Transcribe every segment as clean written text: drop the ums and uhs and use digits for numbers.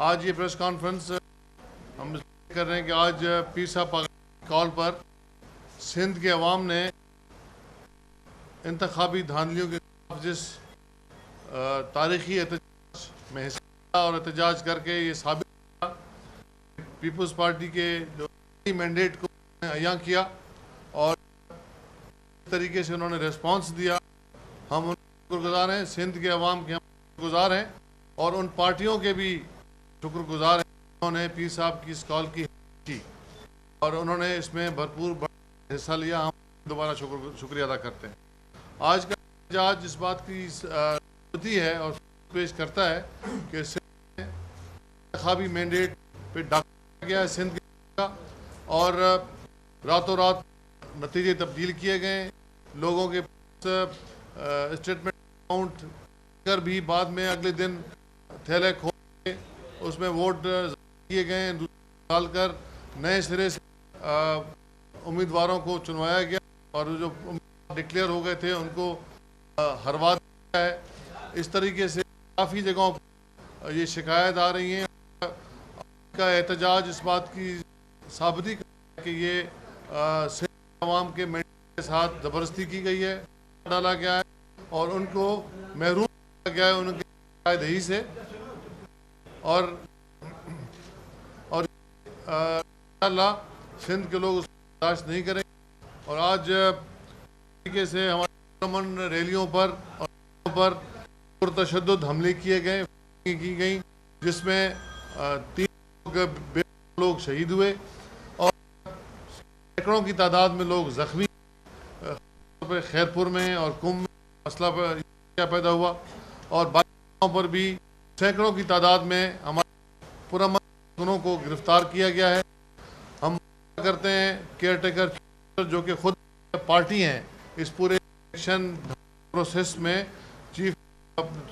آج یہ press conference ہم کر رہے ہیں کہ آج پیر صاحب کال پر سندھ کے عوام نے انتخابی دھاندلیوں کے خلاف جس تاریخی احتجاج میں حصہ لیا اور احتجاج کر کے یہ ثابت کیا پیپلز پارٹی کے جو مینڈیٹ کو عیاں کیا اور اس طریقے سے انہوں نے ریسپانس دیا. ہم ان کے شکر گزار ہیں, سندھ کے عوام کے ہم شکر گزار ہیں اور ان پارٹیوں کے بھی شکر گزار ہیں انہوں نے پیر صاحب کی اس کال کی اور انہوں نے اس میں بھرپور حصہ لیا. ہم دوبارہ شکریہ ادا کرتے ہیں. آج کا احتجاج اس بات کی ہوتی ہے اور پیش کرتا ہے کہ سندھ میں انتخابی مینڈیٹ پہ ڈاکہ گیا ہے سندھ کا اور راتوں رات نتیجے تبدیل کیے گئے. لوگوں کے پاس اسٹیٹمنٹ اکاؤنٹ کر بھی بعد میں اگلے دن تھیلے کھول کے اس میں ووٹ کیے گئے, ڈال کر نئے سرے سے امیدواروں کو چنوایا گیا اور جو ڈکلیئر ہو گئے تھے ان کو ہروا دیا ہے. اس طریقے سے کافی جگہوں پر یہ شکایت آ رہی ہیں. کا احتجاج اس بات کی ثابتی کرتا ہے کہ یہ سندھ عوام کے مینڈیٹ کے ساتھ زبردستی کی گئی ہے, ڈالا گیا ہے اور ان کو محروم کیا گیا ہے ان کی رائے دہی سے اور انشاءاللہ سندھ کے لوگ اس کو برداشت نہیں کریں. اور آج طریقے سے ہمارے امن ریلیوں پر پرتشدد حملے کیے گئے کی گئیں جس میں 3 لوگ شہید ہوئے اور سینکڑوں کی تعداد میں لوگ زخمی. خیرپور میں اور کم میں مسئلہ پیدا ہوا اور باقی پر بھی سینکڑوں کی تعداد میں ہمارے پرامن کارکنوں کو گرفتار کیا گیا ہے. ہم کرتے ہیں کیئر ٹیکر جو کہ خود پارٹی ہیں اس پورے الیکشن پروسیس میں چیف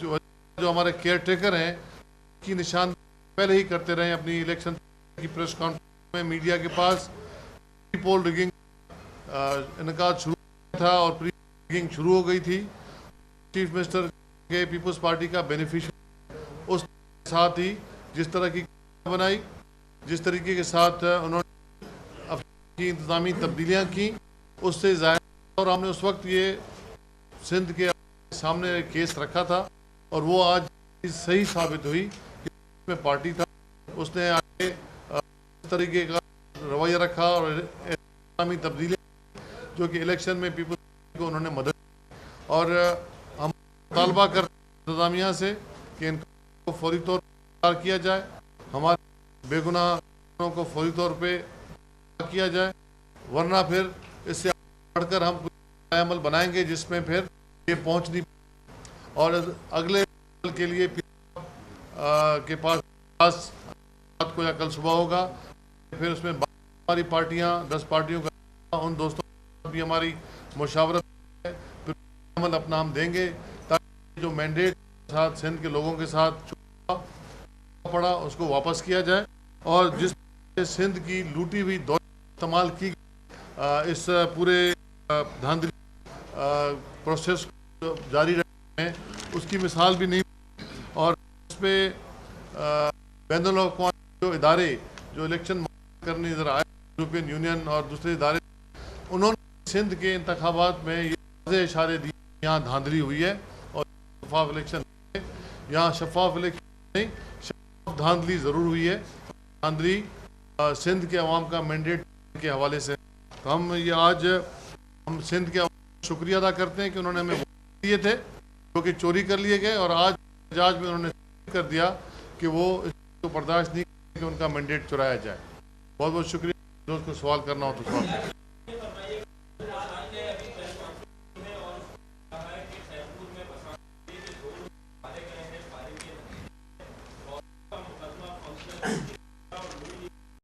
جو ہمارے کیئر ٹیکر ہیں کی نشان پہلے ہی کرتے رہے اپنی الیکشن کی پریس کانفرنس میں میڈیا کے پاس. پول ریگنگ انعقاد شروع تھا اور پری ریگنگ شروع ہو گئی تھی. چیف منسٹر کے پیپلز پارٹی کا بینیفیشری اس کے ساتھ ہی جس طرح کی بنائی جس طریقے کے ساتھ انہوں نے اپنی انتظامی تبدیلیاں کی اس سے ظاہر اور ہم نے اس وقت یہ سندھ کے سامنے کیس رکھا تھا اور وہ آج صحیح ثابت ہوئی کہ اس میں پارٹی تھا. اس نے آگے اس طریقے کا رویہ رکھا اور انتظامی تبدیلیاں جو کہ الیکشن میں پیپلز پارٹی کو انہوں نے مدد کی اور ہم مطالبہ کرتے ہیں انتظامیہ سے کہ ان کو فوری طور پر کیا جائے, ہمارے بے گناہ کو فوری طور پہ کیا جائے ورنہ پھر اس سے بڑھ کر ہم عمل بنائیں گے جس میں پھر یہ پہنچ نہیں اور اگلے کے لیے کے پاس رات کو یا کل صبح ہوگا پھر اس میں ہماری پارٹیاں 10 پارٹیوں کا ان دوستوں بھی ہماری مشاورت ہے پھر عمل اپنا ہم دیں گے تاکہ جو مینڈیٹ کے ساتھ سندھ کے لوگوں کے ساتھ پڑا اس کو واپس کیا جائے اور جس سندھ کی لوٹی ہوئی دولت استعمال کی اس پورے دھاندلی پروسیس جاری رہے ہیں اس کی مثال بھی نہیں اور اس پہ بین الاقوامی جو ادارے جو الیکشن کرنے نظر آئے یورپین یونین اور دوسرے ادارے انہوں نے سندھ کے انتخابات میں یہ واضح اشارے دیے یہاں دھاندلی ہوئی ہے اور شفاف الیکشن یہاں شفاف الیکشن نہیں شفاف دھاندلی ضرور ہوئی ہے. دھاندلی سندھ کے عوام کا مینڈیٹ کے حوالے سے ہم یہ آج ہم سندھ کے عوام کا شکریہ ادا کرتے ہیں کہ انہوں نے ہمیں ووٹ دیے تھے جو کہ چوری کر لیے گئے اور آج احتجاج میں انہوں نے کر دیا کہ وہ اس کو برداشت نہیں کریں کہ ان کا مینڈیٹ چرایا جائے. بہت بہت شکریہ. دوست کو سوال کرنا ہو تو سوال کریں.